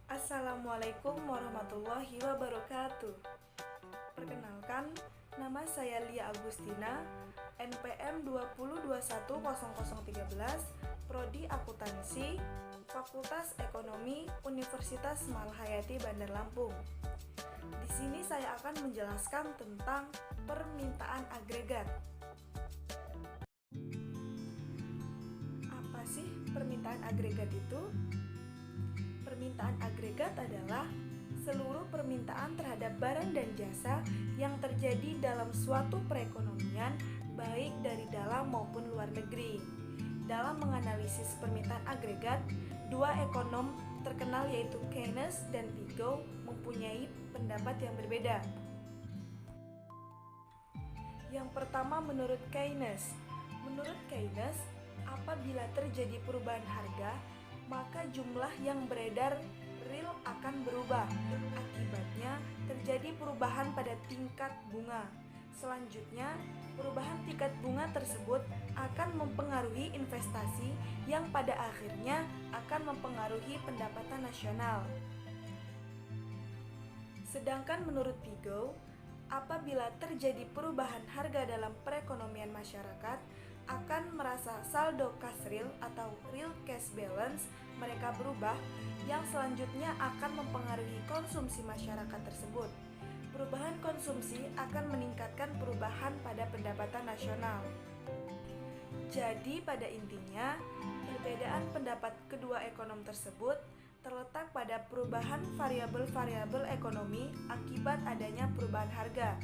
Assalamualaikum warahmatullahi wabarakatuh. Perkenalkan, nama saya Lia Agustina, NPM 20210013, Prodi Akuntansi, Fakultas Ekonomi, Universitas Malahayati Bandar Lampung. Di sini saya akan menjelaskan tentang permintaan agregat. Apa sih permintaan agregat itu? Permintaan agregat adalah seluruh permintaan terhadap barang dan jasa yang terjadi dalam suatu perekonomian, baik dari dalam maupun luar negeri. Dalam menganalisis permintaan agregat, dua ekonom terkenal yaitu Keynes dan Pigou mempunyai pendapat yang berbeda. Yang pertama, menurut Keynes. Menurut Keynes, apabila terjadi perubahan harga, maka jumlah yang beredar real akan berubah. Akibatnya, terjadi perubahan pada tingkat bunga. Selanjutnya, perubahan tingkat bunga tersebut akan mempengaruhi investasi yang pada akhirnya akan mempengaruhi pendapatan nasional. Sedangkan menurut Pigou, apabila terjadi perubahan harga dalam perekonomian masyarakat, akan merasa saldo kas real atau real cash balance mereka berubah, yang selanjutnya akan mempengaruhi konsumsi masyarakat tersebut. Perubahan konsumsi akan meningkatkan perubahan pada pendapatan nasional. Jadi pada intinya, perbedaan pendapat kedua ekonom tersebut terletak pada perubahan variabel-variabel ekonomi akibat adanya perubahan harga.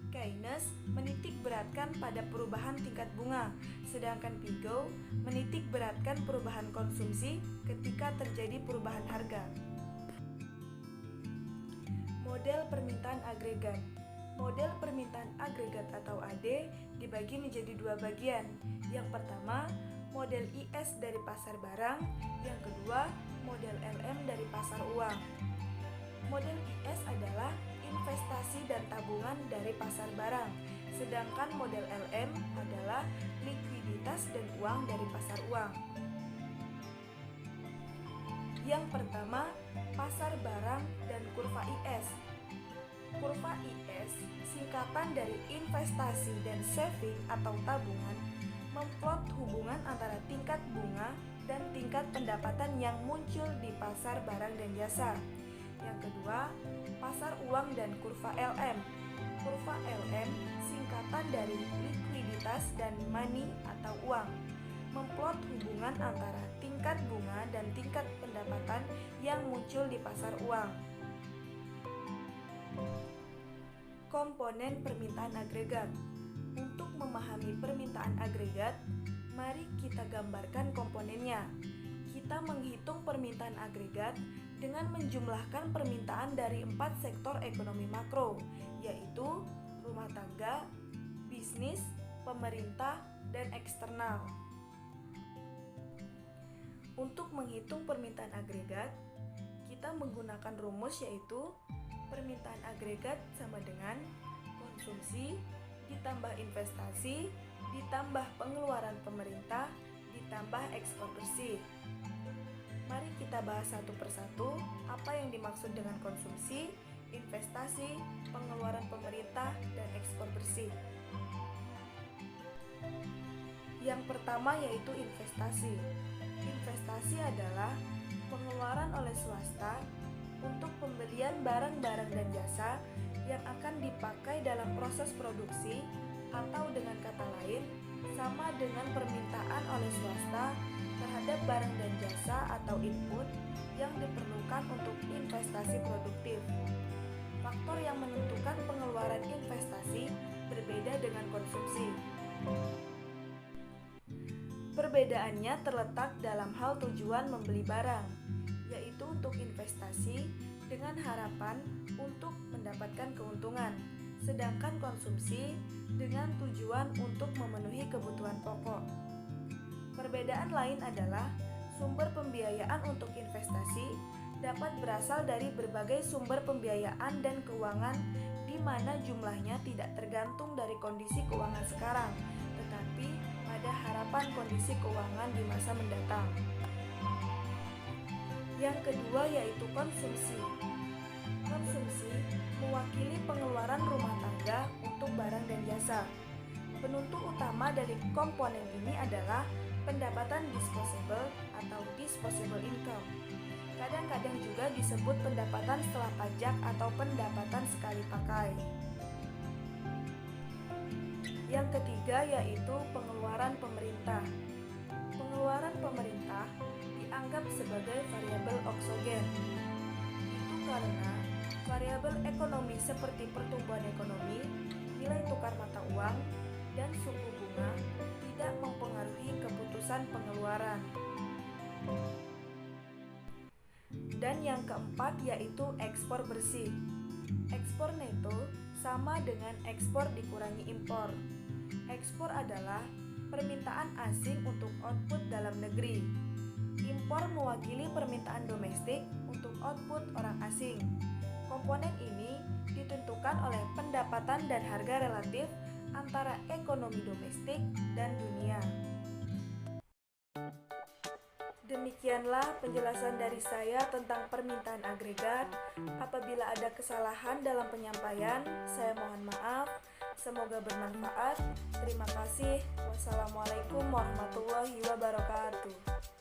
Keynes menitik beratkan pada perubahan tingkat bunga, sedangkan Pigou menitik beratkan perubahan konsumsi ketika terjadi perubahan harga. Model permintaan agregat. Model permintaan agregat atau AD dibagi menjadi dua bagian. Yang pertama, model IS dari pasar barang, yang kedua, model LM dari pasar uang. Model IS adalah investasi dan tabungan dari pasar barang, sedangkan model LM adalah likuiditas dan uang dari pasar uang. Yang pertama, pasar barang dan kurva IS. Kurva IS singkatan dari investasi dan saving atau tabungan, memplot hubungan antara tingkat bunga dan tingkat pendapatan yang muncul di pasar barang dan jasa. Yang kedua, pasar uang dan kurva LM. Kurva LM singkatan dari likuiditas dan money atau uang, memplot hubungan antara tingkat bunga dan tingkat pendapatan yang muncul di pasar uang. Komponen permintaan agregat. Untuk memahami permintaan agregat, mari kita gambarkan komponennya. Kita menghitung permintaan agregat dengan menjumlahkan permintaan dari 4 sektor ekonomi makro, yaitu rumah tangga, bisnis, pemerintah, dan eksternal. Untuk menghitung permintaan agregat, kita menggunakan rumus yaitu permintaan agregat sama dengan konsumsi ditambah investasi ditambah pengeluaran pemerintah ditambah ekspor bersih. Mari kita bahas satu persatu apa yang dimaksud dengan konsumsi, investasi, pengeluaran pemerintah, dan ekspor bersih. Yang pertama yaitu investasi. Investasi adalah pengeluaran oleh swasta untuk pembelian barang-barang dan jasa yang akan dipakai dalam proses produksi, atau dengan kata lain, sama dengan permintaan oleh swasta terhadap barang dan jasa atau input yang diperlukan untuk investasi produktif. Faktor yang menentukan pengeluaran investasi berbeda dengan konsumsi. Perbedaannya terletak dalam hal tujuan membeli barang, yaitu untuk investasi dengan harapan untuk mendapatkan keuntungan, sedangkan konsumsi dengan tujuan untuk memenuhi kebutuhan pokok. Perbedaan lain adalah sumber pembiayaan untuk investasi dapat berasal dari berbagai sumber pembiayaan dan keuangan di mana jumlahnya tidak tergantung dari kondisi keuangan sekarang, tetapi pada harapan kondisi keuangan di masa mendatang. Yang kedua yaitu konsumsi. Konsumsi mewakili pengeluaran rumah tangga untuk barang dan jasa. Penentu utama dari komponen ini adalah pendapatan disposable atau disposable income. Kadang-kadang juga disebut pendapatan setelah pajak atau pendapatan sekali pakai. Yang ketiga yaitu pengeluaran pemerintah. Pengeluaran pemerintah dianggap sebagai variabel oksogen. Itu karena variabel ekonomi seperti pertumbuhan ekonomi, nilai tukar mata uang, dan suku bunga tidak mempengaruhi keputusan pengeluaran. Dan yang keempat yaitu ekspor bersih. Ekspor neto sama dengan ekspor dikurangi impor. Ekspor adalah permintaan asing untuk output dalam negeri. Impor mewakili permintaan domestik untuk output orang asing. Komponen ini ditentukan oleh pendapatan dan harga relatif antara ekonomi domestik dan dunia. Demikianlah penjelasan dari saya tentang permintaan agregat. Apabila ada kesalahan dalam penyampaian, saya mohon maaf. Semoga bermanfaat. Terima kasih. Wassalamualaikum warahmatullahi wabarakatuh.